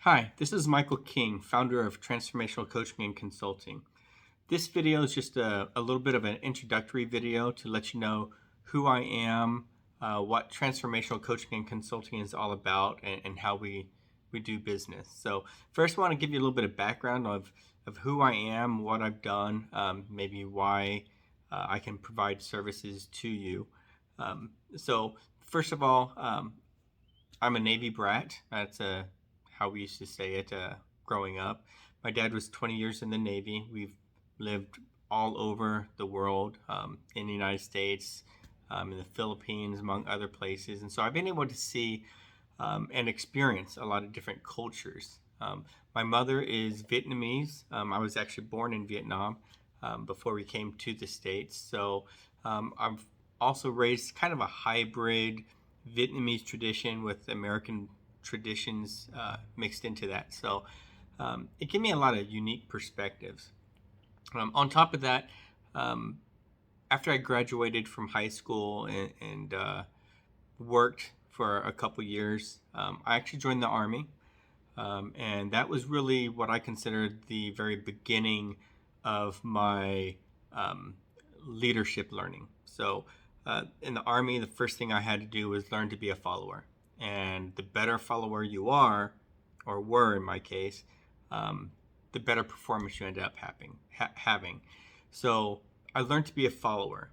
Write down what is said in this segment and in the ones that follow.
Hi, this is Michael King, founder of Transformational Coaching and Consulting. This video is just a little bit of an introductory video to let you know who I am, what Transformational Coaching and Consulting is all about, and how we do business. So first I want to give you a little bit of background of who I am, what I've done, maybe why I can provide services to you. So first of all, I'm a Navy brat. That's how we used to say it growing up. My dad was 20 years in the Navy. We've lived all over the world, in the United States, in the Philippines, among other places. And so I've been able to see and experience a lot of different cultures. My mother is Vietnamese. I was actually born in Vietnam before we came to the States. So I've also raised kind of a hybrid Vietnamese tradition with American traditions mixed into that. So it gave me a lot of unique perspectives. On top of that, um, after I graduated from high school and worked for a couple years, I actually joined the Army. And that was really what I considered the very beginning of my um, leadership learning. So, in the Army, the first thing I had to do was learn to be a follower. And the better follower you are, or were in my case, um, the better performance you end up having. So, I learned to be a follower.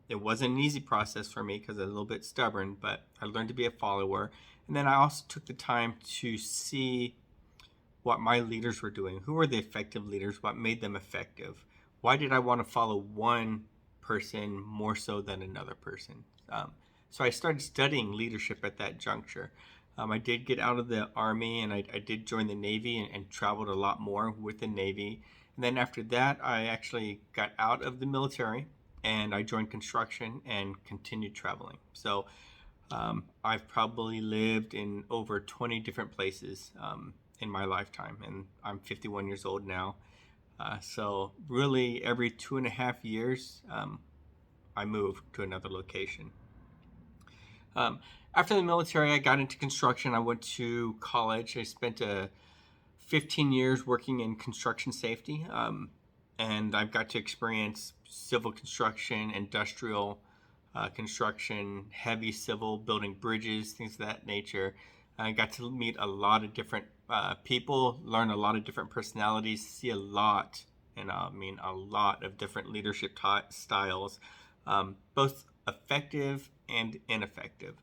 It wasn't an easy process for me because I was a little bit stubborn, but I learned to be a follower. And then I also took the time to see what my leaders were doing. Who were the effective leaders? What made them effective? Why did I want to follow one person more so than another person? So I started studying leadership at that juncture. I did get out of the Army and I did join the Navy and traveled a lot more with the Navy. And then after that, I actually got out of the military and I joined construction and continued traveling. So I've probably lived in over 20 different places in my lifetime, and I'm 51 years old now. So, really, every 2.5 years, I move to another location. Um, After the military, I got into construction. I went to college. I spent 15 years working in construction safety, and I've got to experience civil construction, industrial construction, heavy civil, building bridges, things of that nature. I got to meet a lot of different people, learn a lot of different personalities, see a lot, and I mean a lot of different leadership styles, both effective and ineffective.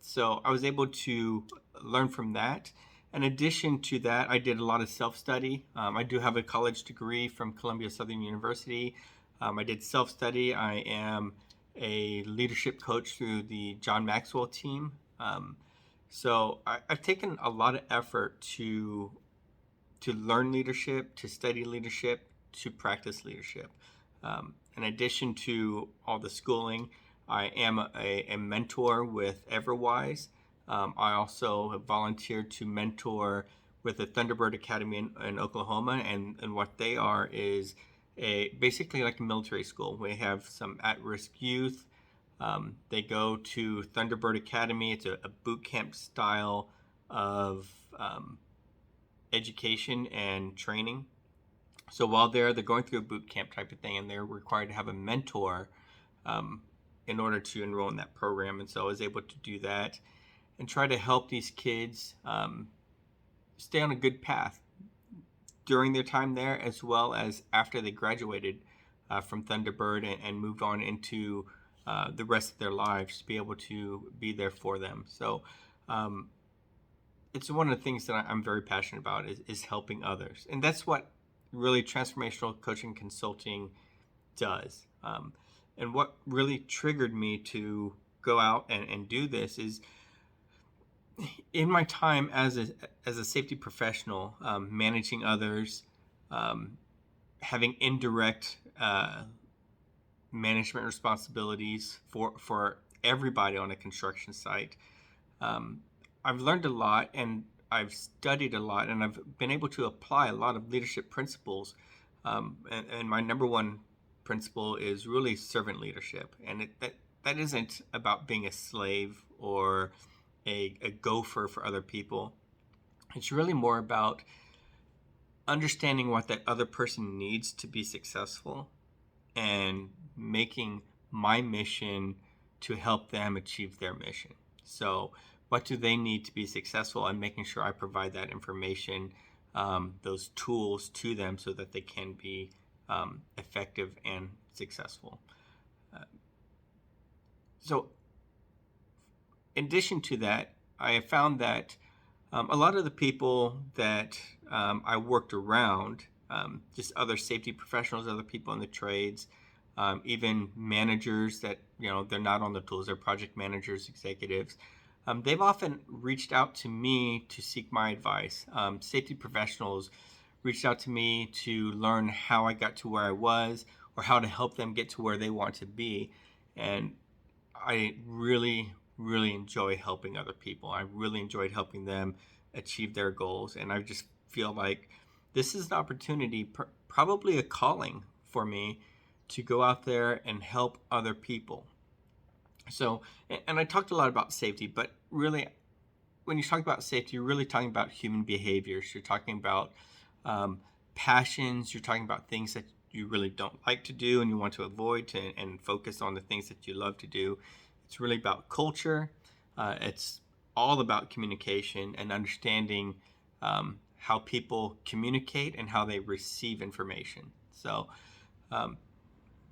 So I was able to learn from that. In addition to that, I did a lot of self study. I do have a college degree from Columbia Southern University. I did self study. I am a leadership coach through the John Maxwell team. So I've taken a lot of effort to learn leadership, to study leadership, to practice leadership. In addition to all the schooling, I am a mentor with Everwise. I also have volunteered to mentor with the Thunderbird Academy in Oklahoma, and what they are is basically like a military school. We have some at-risk youth. They go to Thunderbird Academy. It's a boot camp style of education and training. So while they're going through a boot camp type of thing, and they're required to have a mentor um, in order to enroll in that program. And so I was able to do that and try to help these kids stay on a good path during their time there, as well as after they graduated from Thunderbird and moved on into the rest of their lives, to be able to be there for them. So um, it's one of the things that I'm very passionate about is helping others. And that's what really transformational coaching consulting does. And what really triggered me to go out and do this is in my time as a safety professional, managing others, um, having indirect management responsibilities for everybody on a construction site. Um, I've learned a lot and I've studied a lot and I've been able to apply a lot of leadership principles. And my number one principle is really servant leadership. And that isn't about being a slave or a gopher for other people. It's really more about understanding what that other person needs to be successful and making my mission to help them achieve their mission. So, what do they need to be successful? And making sure I provide that information, those tools to them so that they can be effective and successful. So, in addition to that, I have found that a lot of the people that I worked around, just other safety professionals, other people in the trades, even managers that, they're not on the tools, they're project managers, executives. They've often reached out to me to seek my advice. Safety professionals reached out to me to learn how I got to where I was or how to help them get to where they want to be. And I really, really enjoy helping other people. I really enjoyed helping them achieve their goals. And I just feel like this is an opportunity, probably a calling for me to go out there and help other people. So, and I talked a lot about safety, but really, when you talk about safety, you're really talking about human behaviors. You're talking about passions. You're talking about things that you really don't like to do and you want to avoid and focus on the things that you love to do. It's really about culture. It's all about communication and understanding how people communicate and how they receive information. So,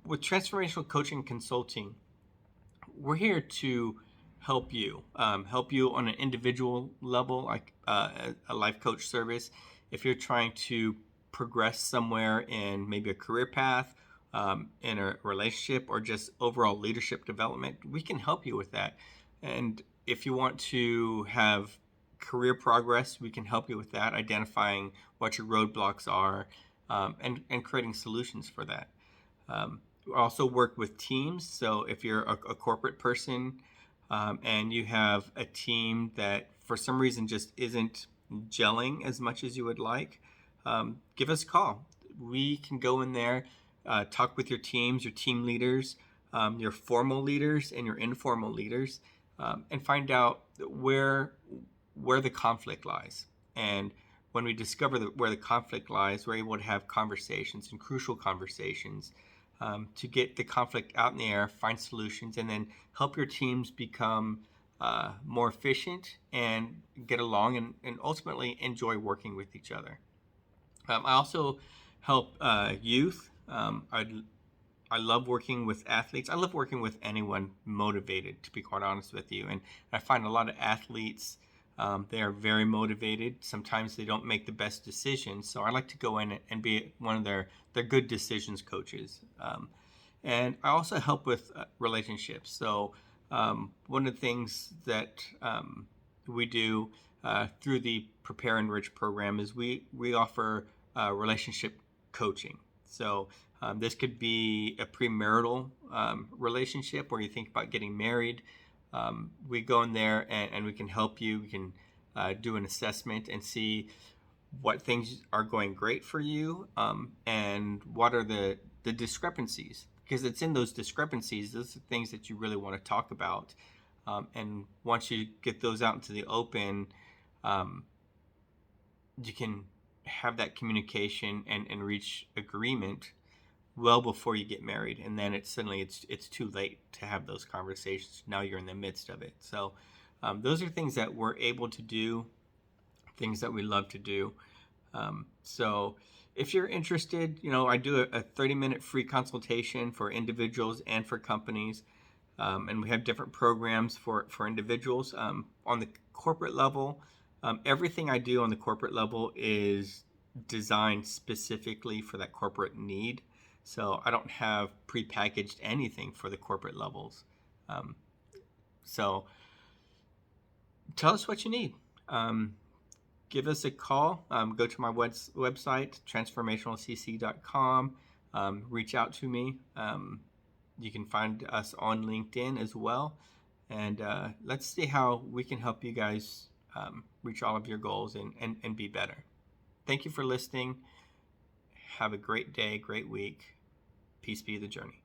with Transformational Coaching and Consulting, we're here to help you on an individual level, like a life coach service. If you're trying to progress somewhere in maybe a career path, in a relationship, or just overall leadership development, we can help you with that. And if you want to have career progress, we can help you with that, identifying what your roadblocks are, and creating solutions for that. We also work with teams. So if you're a corporate person and you have a team that for some reason just isn't gelling as much as you would like, give us a call. We can go in there, talk with your teams, your team leaders, your formal leaders, and your informal leaders, and find out where the conflict lies. And when we discover where the conflict lies, we're able to have conversations and crucial conversations to get the conflict out in the air, find solutions, and then help your teams become more efficient and get along and ultimately enjoy working with each other. I also help youth. I love working with athletes. I love working with anyone motivated, to be quite honest with you. And I find a lot of athletes, they are very motivated. Sometimes they don't make the best decisions. So I like to go in and be one of their good decisions coaches. And I also help with relationships. So one of the things that we do through the Prepare and Enrich program is we offer relationship coaching. So this could be a premarital relationship where you think about getting married. We go in there and we can help you. We can do an assessment and see what things are going great for you and what are the discrepancies. Because it's in those discrepancies, those are things that you really want to talk about. And once you get those out into the open, you can have that communication and reach agreement well before you get married, and then it's too late to have those conversations. Now you're in the midst of it. So those are things that we're able to do, things that we love to do. So if you're interested, I do a 30-minute free consultation for individuals and for companies, and we have different programs for individuals. On the corporate level, everything I do on the corporate level is designed specifically for that corporate need. So I don't have prepackaged anything for the corporate levels. So tell us what you need. Give us a call. Go to my website, transformationalcc.com. Reach out to me. You can find us on LinkedIn as well. And let's see how we can help you guys reach all of your goals and be better. Thank you for listening. Have a great day, great week. Peace be the journey.